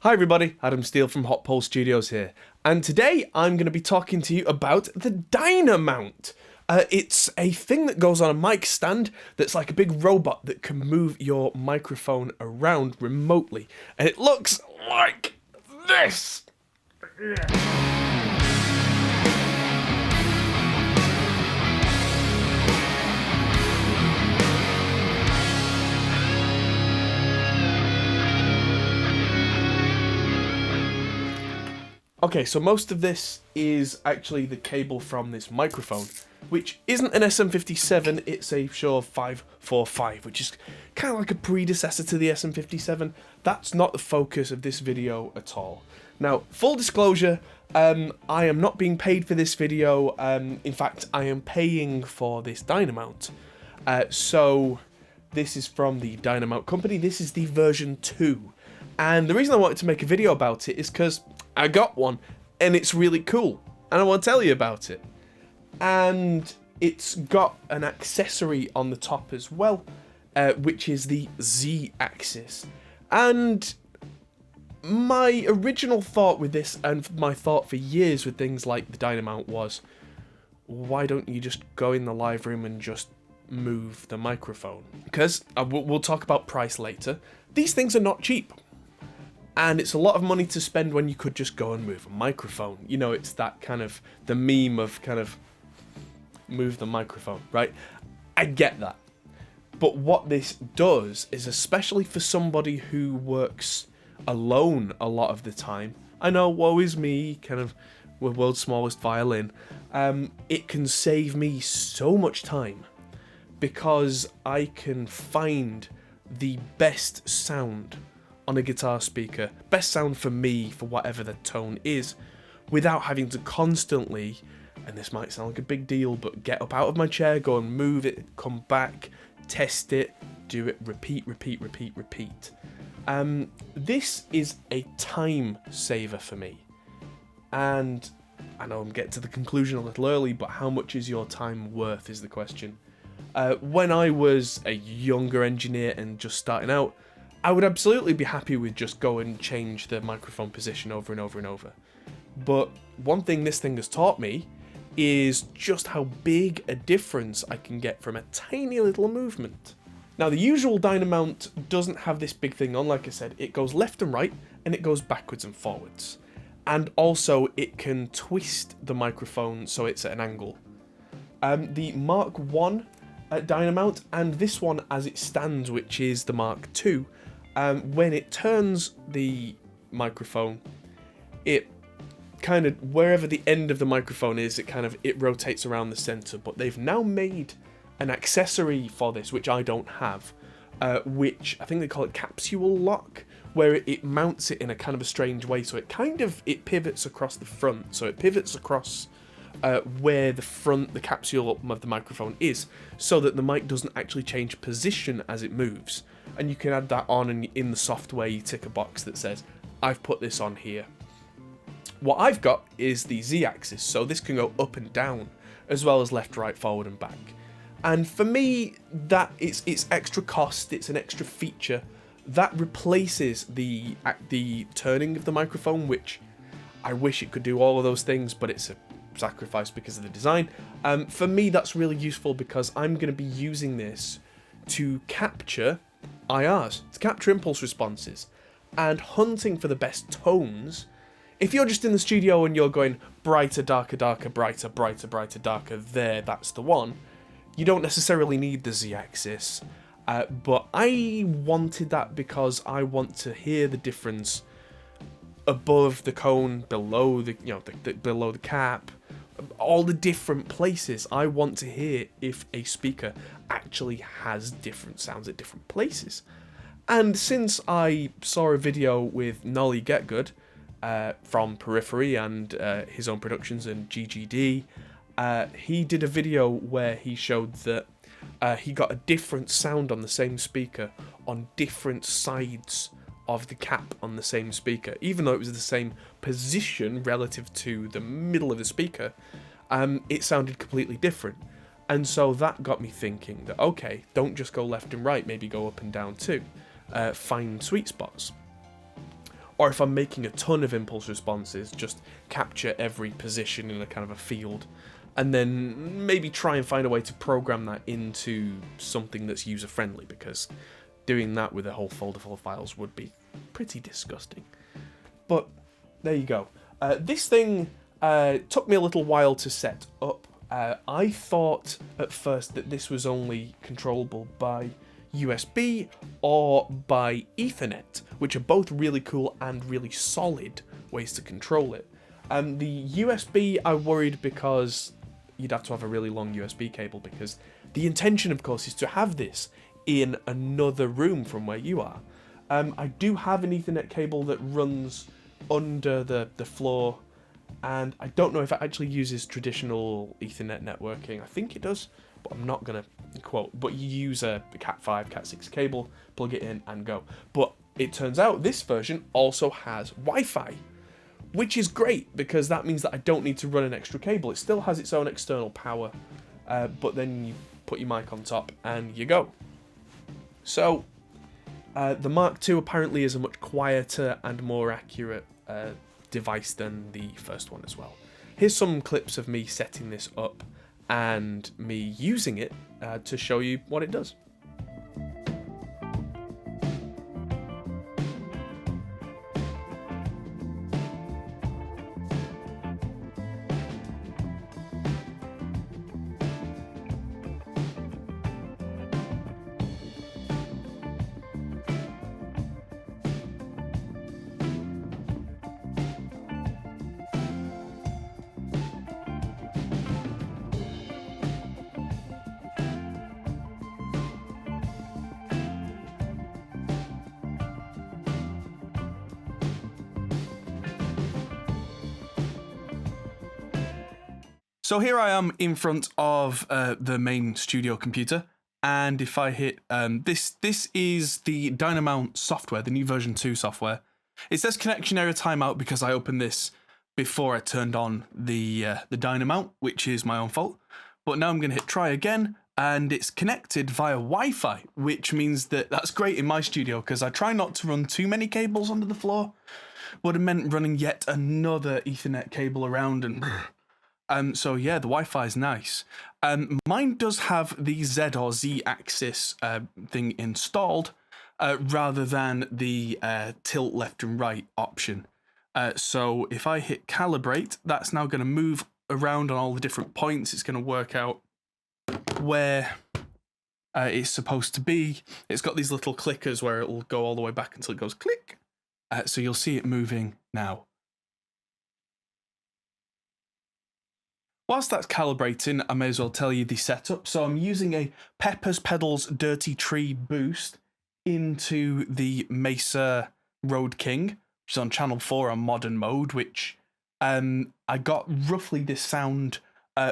Hi everybody, Adam Steele from Hot Pole Studios here, and today I'm going to be talking to you about the Dynamount. It's a thing that goes on a mic stand that's like a big robot that can move your microphone around remotely, and it looks like this. Okay, so most of this is actually the cable from this microphone, which isn't an SM57, it's a Shure 545, which is kind of like a predecessor to the SM57. That's not the focus of this video at all. Now, full disclosure, I am not being paid for this video. In fact, I am paying for this Dynamount. So this is from the Dynamount company. This is the version 2. And the reason I wanted to make a video about it is because I got one, and it's really cool, and I want to tell you about it. And it's got an accessory on the top as well, which is the Z-axis. And my original thought with this, and my thought for years with things like the Dynamount was, why don't you just go in the live room and just move the microphone? Because, we'll talk about price later, these things are not cheap. And it's a lot of money to spend when you could just go and move a microphone. You know, it's that kind of, the meme of kind of, move the microphone, right? I get that. But what this does is, especially for somebody who works alone a lot of the time, I know, woe is me, kind of, with world's smallest violin, it can save me so much time because I can find the best sound on a guitar speaker, best sound for me for whatever the tone is, without having to constantly, and this might sound like a big deal, but get up out of my chair, go and move it, come back, test it, do it, repeat. This is a time saver for me. And I know I'm getting to the conclusion a little early, but how much is your time worth is the question. When I was a younger engineer and just starting out, I would absolutely be happy with just go and change the microphone position over and over and over. But one thing this thing has taught me is just how big a difference I can get from a tiny little movement. Now, the usual Dynamount doesn't have this big thing on, like I said. It goes left and right, and it goes backwards and forwards. And also, it can twist the microphone so it's at an angle. The Mark 1 Dynamount, and this one as it stands, which is the Mark 2, when it turns the microphone, it kind of, wherever the end of the microphone is, it rotates around the center. But they've now made an accessory for this, which I don't have, which I think they call it capsule lock, where it mounts it in a kind of a strange way. So it pivots across the front. So it pivots across where the capsule of the microphone is, so that the mic doesn't actually change position as it moves. And you can add that on, and in the software you tick a box that says, I've put this on here. What I've got is the Z-axis, so this can go up and down, as well as left, right, forward and back. And for me, that it's extra cost, it's an extra feature, that replaces the turning of the microphone, which I wish it could do all of those things, but it's a sacrifice because of the design. For me, that's really useful because I'm going to be using this to capture IRs, to capture impulse responses, and hunting for the best tones. If you're just in the studio and you're going brighter, darker, darker, brighter, brighter, brighter, darker, that's the one, you don't necessarily need the Z-axis. But I wanted that because I want to hear the difference above the cone, below the below the cap, all the different places. I want to hear if a speaker actually has different sounds at different places. And since I saw a video with Nolly Getgood from Periphery and his own productions and GGD, he did a video where he showed that he got a different sound on the same speaker on different sides of the cap on the same speaker, even though it was the same position relative to the middle of the speaker. It sounded completely different. And so that got me thinking that, okay, don't just go left and right, maybe go up and down too. Find sweet spots. or if I'm making a ton of impulse responses, just capture every position in a kind of a field, and then maybe try and find a way to program that into something that's user-friendly, because doing that with a whole folder full of files would be pretty disgusting. But there you go. This thing took me a little while to set up. I thought at first that this was only controllable by USB or by Ethernet, which are both really cool and really solid ways to control it. The USB I worried because you'd have to have a really long USB cable, because the intention, of course, is to have this in another room from where you are. I do have an Ethernet cable that runs under the floor, and I don't know if it actually uses traditional Ethernet networking. I think it does, but I'm not going to quote. But you use a Cat5, Cat6 cable, plug it in and go. But it turns out this version also has Wi-Fi, which is great, because that means that I don't need to run an extra cable. It still has its own external power, but then you put your mic on top and you go. So the Mark II apparently is a much quieter and more accurate device than the first one as well. Here's some clips of me setting this up and me using it to show you what it does. So here I am in front of the main studio computer, and if I hit this is the Dynamount software, the new version 2 software. It says connection error timeout because I opened this before I turned on the Dynamount, which is my own fault. But now I'm going to hit try again, and it's connected via Wi-Fi, which means that that's great in my studio, because I try not to run too many cables under the floor. Would have meant running yet another Ethernet cable around, and so yeah, the Wi-Fi is nice. Mine does have the Z or Z axis thing installed, rather than the tilt left and right option. So if I hit calibrate, that's now going to move around on all the different points. It's going to work out where it's supposed to be. It's got these little clickers where it will go all the way back until it goes click. So you'll see it moving now. Whilst that's calibrating, I may as well tell you the setup. So I'm using a Pepper's Pedals Dirty Tree boost into the Mesa Road King, which is on channel 4 on modern mode, which I got roughly this sound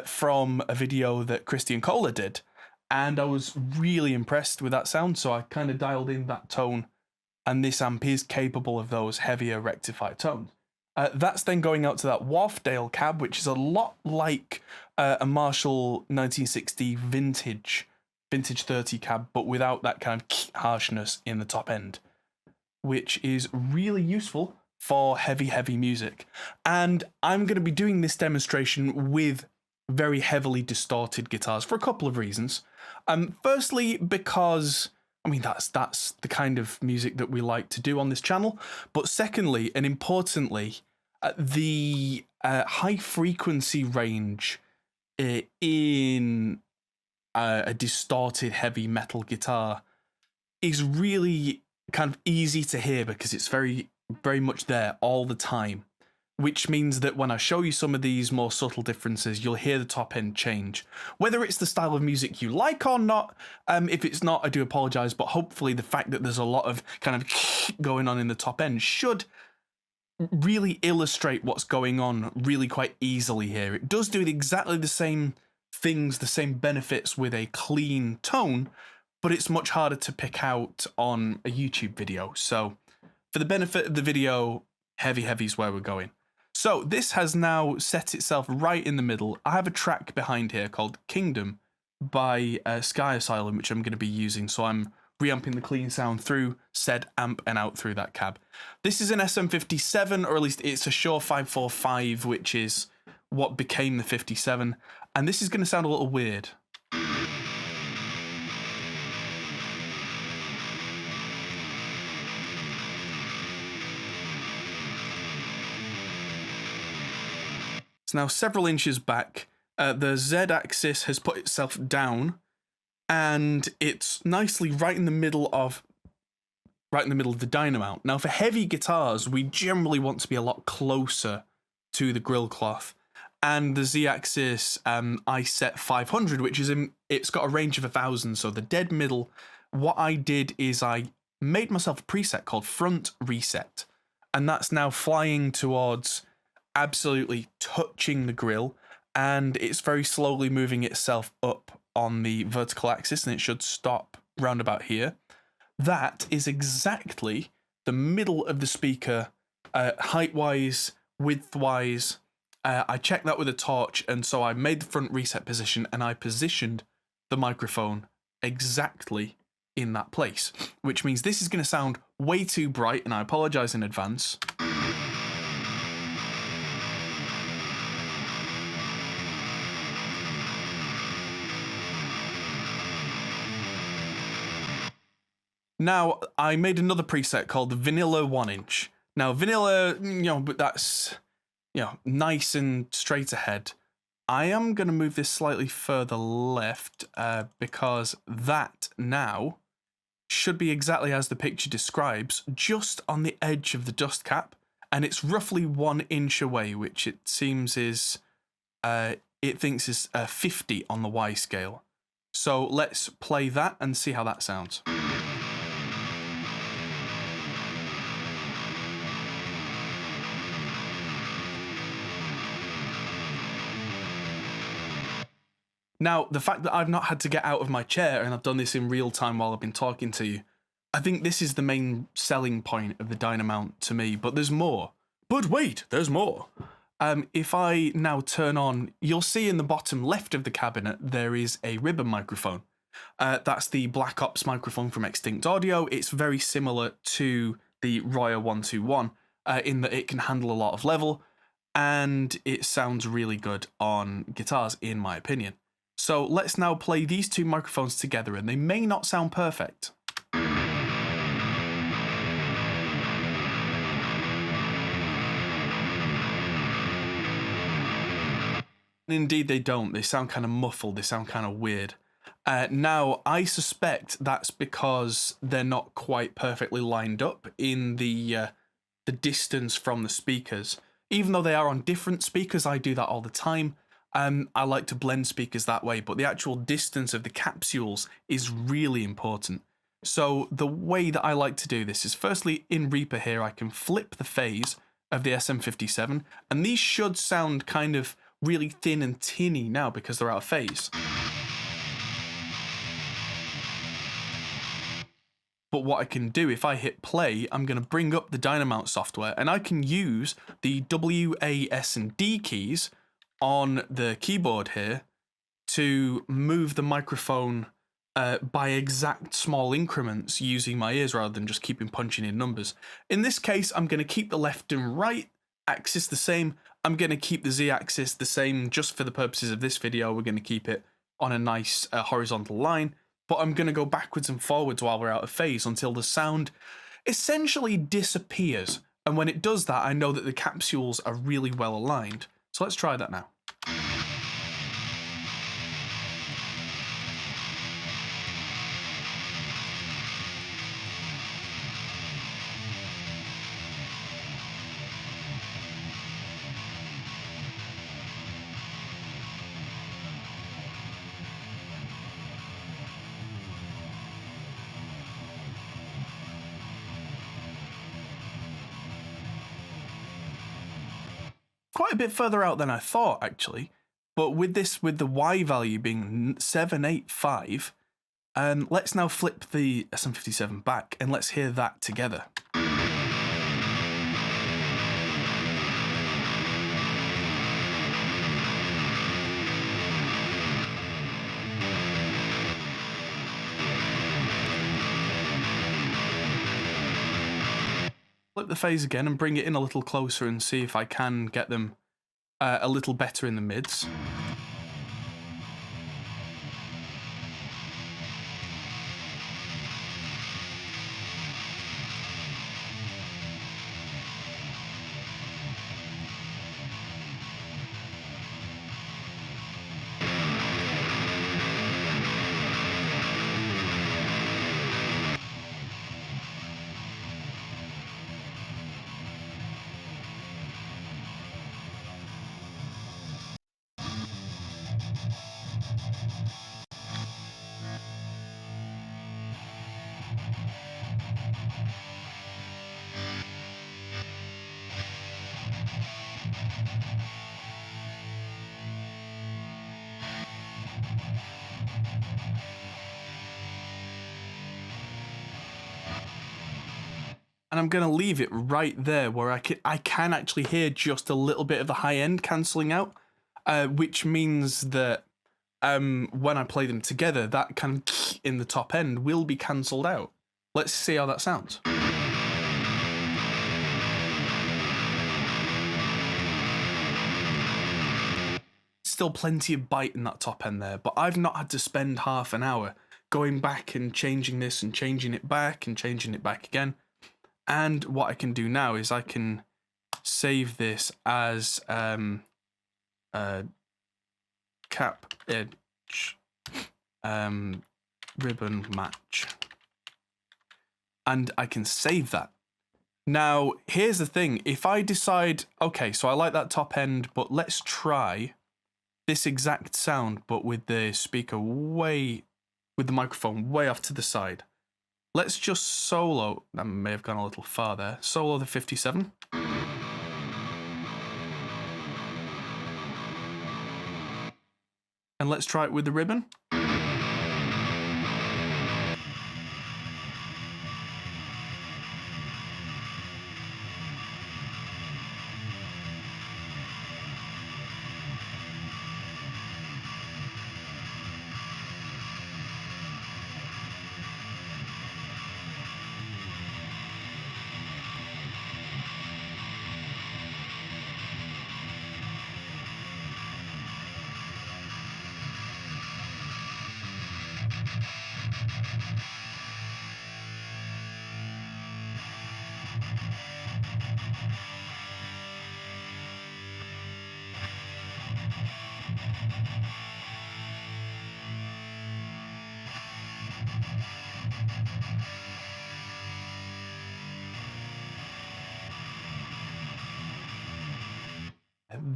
from a video that Christian Kohler did, and I was really impressed with that sound, so I kind of dialed in that tone, and this amp is capable of those heavier rectified tones. That's then going out to that Wharfdale cab, which is a lot like a Marshall 1960 vintage 30 cab, but without that kind of harshness in the top end, which is really useful for heavy music. And I'm going to be doing this demonstration with very heavily distorted guitars for a couple of reasons. Firstly, because I mean, that's the kind of music that we like to do on this channel. But secondly, and importantly, the high frequency range in a distorted heavy metal guitar is really kind of easy to hear, because it's very much there all the time. Which means that when I show you some of these more subtle differences, you'll hear the top end change. Whether it's the style of music you like or not, if it's not, I do apologise, but hopefully the fact that there's a lot of kind of going on in the top end should really illustrate what's going on really quite easily here. It does do exactly the same things, the same benefits with a clean tone, but it's much harder to pick out on a YouTube video. So for the benefit of the video, heavy is where we're going. So this has now set itself right in the middle. I have a track behind here called Kingdom by Sky Asylum, which I'm going to be using. So I'm reamping the clean sound through said amp and out through that cab. This is an SM57, or at least it's a Shure 545, which is what became the 57, and this is going to sound a little weird. It's now several inches back. The Z-axis has put itself down, and it's nicely right in the middle of the Dynamount. Now, for heavy guitars, we generally want to be a lot closer to the grill cloth, and the Z-axis I set 500, which is it's got a range of 1,000, so the dead middle. What I did is I made myself a preset called Front Reset, and that's now flying towards absolutely touching the grill, and it's very slowly moving itself up on the vertical axis, and it should stop round about here. That is exactly the middle of the speaker, height-wise, width-wise. I checked that with a torch, and so I made the front reset position, and I positioned the microphone exactly in that place, which means this is going to sound way too bright, and I apologize in advance. Now, I made another preset called the Vanilla 1-inch. Now, vanilla, but that's, nice and straight ahead. I am going to move this slightly further left because that now should be exactly as the picture describes, just on the edge of the dust cap, and it's roughly 1 inch away, which it seems is, it thinks is 50 on the Y scale. So let's play that and see how that sounds. Now, the fact that I've not had to get out of my chair and I've done this in real time while I've been talking to you, I think this is the main selling point of the Dynamount to me, but there's more. But wait, there's more. If I now turn on, you'll see in the bottom left of the cabinet, there is a ribbon microphone. That's the Black Ops microphone from Extinct Audio. It's very similar to the Roya 121 in that it can handle a lot of level, and it sounds really good on guitars, in my opinion. So let's now play these two microphones together, and they may not sound perfect. Indeed they don't. They sound kind of muffled. They sound kind of weird. Now, I suspect that's because they're not quite perfectly lined up in the distance from the speakers. Even though they are on different speakers, I do that all the time. I like to blend speakers that way, but the actual distance of the capsules is really important. So the way that I like to do this is, firstly, in Reaper here, I can flip the phase of the SM57, and these should sound kind of really thin and tinny now because they're out of phase. But what I can do, if I hit play, I'm going to bring up the Dynamount software, and I can use the W, A, S, and D keys on the keyboard here to move the microphone by exact small increments using my ears rather than just keeping punching in numbers. In this case, I'm going to keep the left and right axis the same. I'm going to keep the Z-axis the same just for the purposes of this video. We're going to keep it on a nice horizontal line, but I'm going to go backwards and forwards while we're out of phase until the sound essentially disappears. And when it does that, I know that the capsules are really well aligned. So let's try that now. Quite a bit further out than I thought, actually. But with the Y value being 785, let's now flip the SM57 back and let's hear that together. flip the phase again and bring it in a little closer and see if I can get them a little better in the mids. And I'm going to leave it right there where I can actually hear just a little bit of the high end cancelling out, which means that when I play them together, that kind of in the top end will be cancelled out. Let's see how that sounds. Still plenty of bite in that top end there, but I've not had to spend half an hour going back and changing this and changing it back and changing it back again. And what I can do now is I can save this as cap edge ribbon match. And I can save that. Now, here's the thing. If I decide, okay, so I like that top end, but let's try this exact sound, but with the speaker with the microphone way off to the side. Let's just solo, that may have gone a little far there, solo the 57. And let's try it with the ribbon.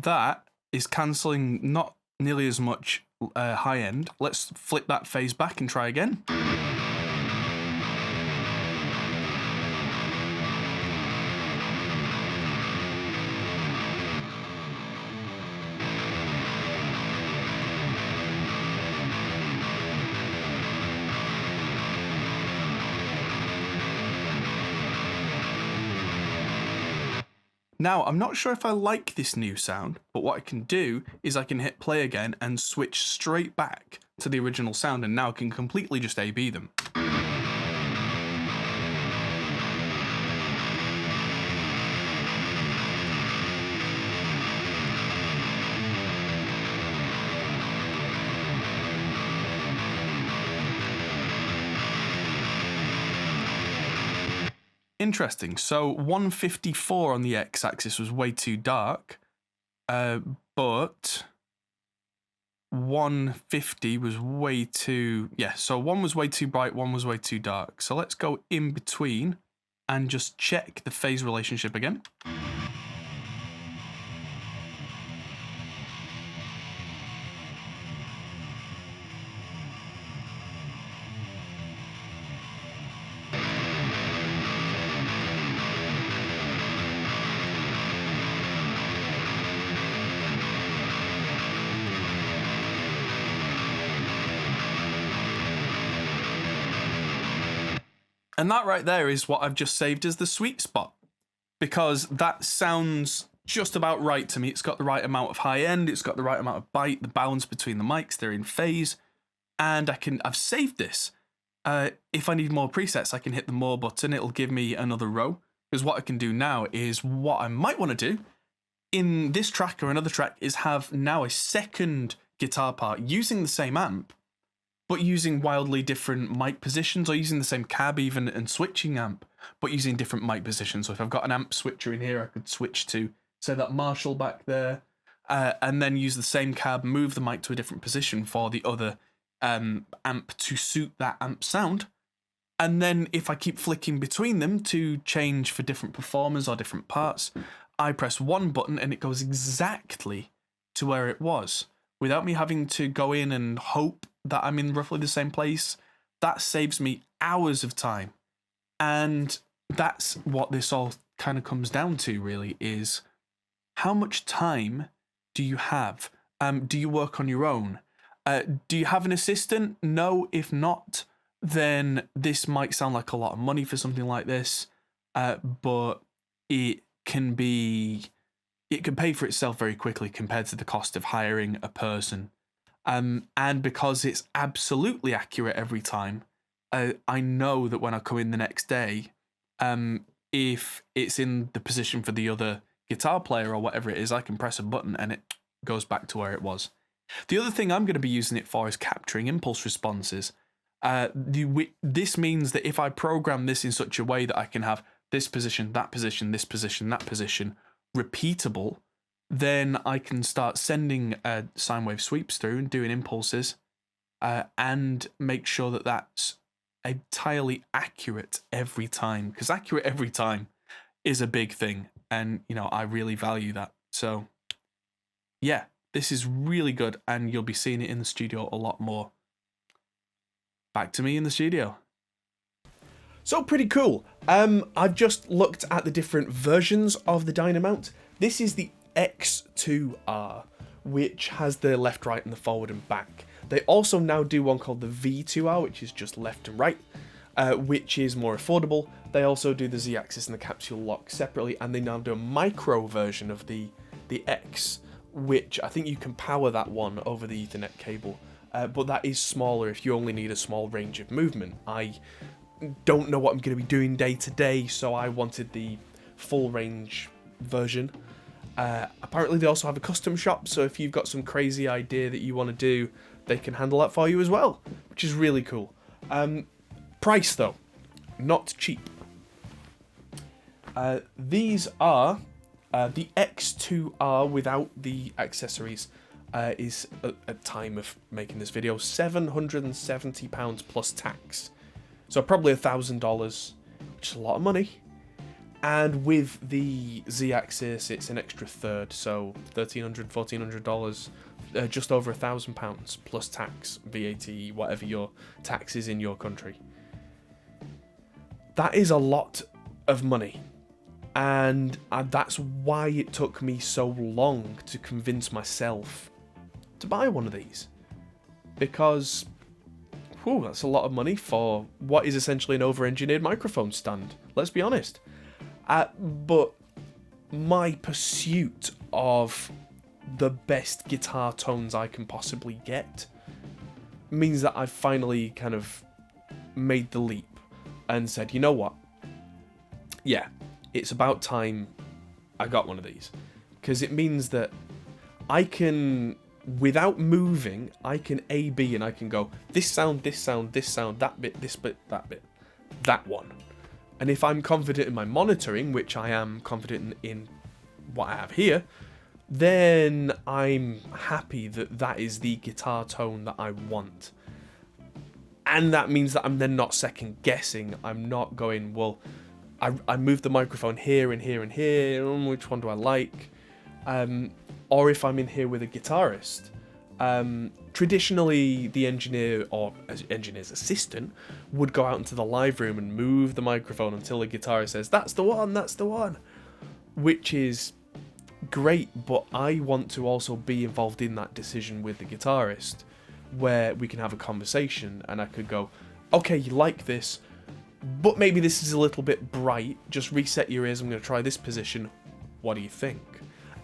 That is cancelling not nearly as much high end. Let's flip that phase back and try again. Now, I'm not sure if I like this new sound, but what I can do is I can hit play again and switch straight back to the original sound, and now I can completely just A/B them. Interesting. So 154 on the x-axis was way too dark, but 150 was way too... Yeah, so one was way too bright, one was way too dark. So let's go in between and just check the phase relationship again. And that right there is what I've just saved as the sweet spot, because that sounds just about right to me. It's got the right amount of high end, it's got the right amount of bite, the balance between the mics, they're in phase, and I've saved this. If I need more presets, I can hit the more button, it'll give me another row. Because what I can do now is what I might want to do in this track or another track is have now a second guitar part using the same amp, but using wildly different mic positions, or using the same cab even and switching amp, but using different mic positions. So if I've got an amp switcher in here, I could switch to, say, that Marshall back there, and then use the same cab, move the mic to a different position for the other amp to suit that amp sound. And then if I keep flicking between them to change for different performers or different parts, I press one button and it goes exactly to where it was without me having to go in and hope that I'm in roughly the same place. That saves me hours of time. And that's what this all kind of comes down to, really, is how much time do you have? Do you work on your own? Do you have an assistant? No. If not, then this might sound like a lot of money for something like this, but it can pay for itself very quickly compared to the cost of hiring a person. And because it's absolutely accurate every time, I know that when I come in the next day, if it's in the position for the other guitar player or whatever it is, I can press a button and it goes back to where it was. The other thing I'm going to be using it for is capturing impulse responses. This means that if I program this in such a way that I can have this position, that position, this position, that position repeatable, then I can start sending sine wave sweeps through and doing impulses, and make sure that that's entirely accurate every time. Because accurate every time is a big thing, and I really value that. So yeah, this is really good, and you'll be seeing it in the studio a lot more. Back to me in the studio. So pretty cool. I've just looked at the different versions of the Dynamount. This is the X2R, which has the left, right, and the forward and back. They also now do one called the V2R, which is just left and right, which is more affordable. They also do the Z-axis and the capsule lock separately, and they now do a micro version of the X, which I think you can power that one over the Ethernet cable. But that is smaller if you only need a small range of movement. I don't know what I'm going to be doing day to day, so I wanted the full range version. Apparently they also have a custom shop, so if you've got some crazy idea that you want to do, they can handle that for you as well, which is really cool. Price though, not cheap. These are the X2R without the accessories. Is at time of making this video £770 plus tax, so probably $1,000, which is a lot of money. And with the Z-axis, it's an extra third, so $1,300, $1,400, just over £1,000 plus tax, VAT, whatever your tax is in your country. That is a lot of money. And that's why it took me so long to convince myself to buy one of these, because that's a lot of money for what is essentially an over-engineered microphone stand, let's be honest. But my pursuit of the best guitar tones I can possibly get means that I've finally kind of made the leap and said, you know what, yeah, it's about time I got one of these, because it means that I can, without moving, I can A/B, and I can go this sound, this sound, this sound, that bit, this bit, that one. And if I'm confident in my monitoring, which I am confident in what I have here, then I'm happy that that is the guitar tone that I want. And that means that I'm then not second guessing. I'm not going, well, I moved the microphone here and here and here, which one do I like? Or if I'm in here with a guitarist, traditionally the engineer or engineer's assistant would go out into the live room and move the microphone until the guitarist says, that's the one, which is great, but I want to also be involved in that decision with the guitarist, where we can have a conversation and I could go, okay, you like this, but maybe this is a little bit bright, just reset your ears, I'm going to try this position, what do you think?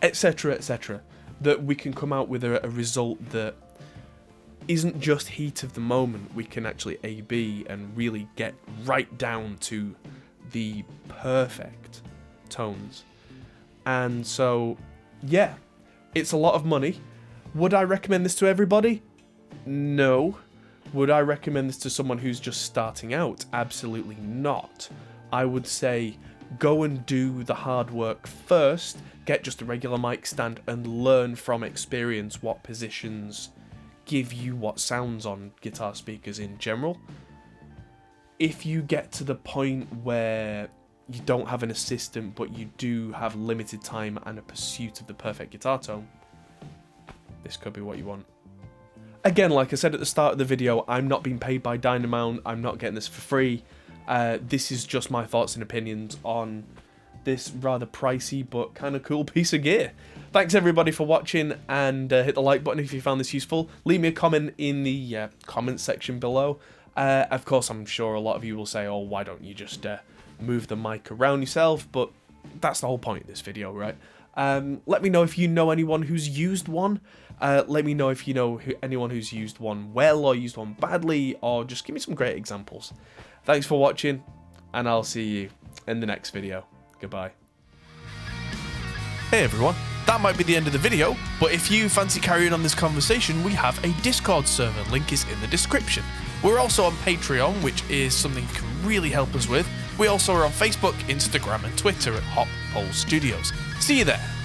Etc, etc. That we can come out with a result that isn't just heat of the moment, we can actually A/B and really get right down to the perfect tones. And so, yeah, it's a lot of money. Would I recommend this to everybody? No. Would I recommend this to someone who's just starting out? Absolutely not. I would say go and do the hard work first, get just a regular mic stand and learn from experience what positions give you what sounds on guitar speakers in general. If you get to the point where you don't have an assistant but you do have limited time and a pursuit of the perfect guitar tone, this could be what you want. Again, like I said at the start of the video, I'm not being paid by Dynamount, I'm not getting this for free. This is just my thoughts and opinions on this rather pricey but kind of cool piece of gear. Thanks everybody for watching, and hit the like button if you found this useful. Leave me a comment in the comment section below. Of course, I'm sure a lot of you will say, oh, why don't you just move the mic around yourself? But that's the whole point of this video, right? Let me know if you know anyone who's used one. Let me know if you know anyone who's used one well or used one badly, or just give me some great examples. Thanks for watching, and I'll see you in the next video. Goodbye. Hey everyone, that might be the end of the video, but if you fancy carrying on this conversation, we have a Discord server, link is in the description. We're also on Patreon, which is something you can really help us with. We also are on Facebook, Instagram and Twitter at Hop Pole Studios. See you there.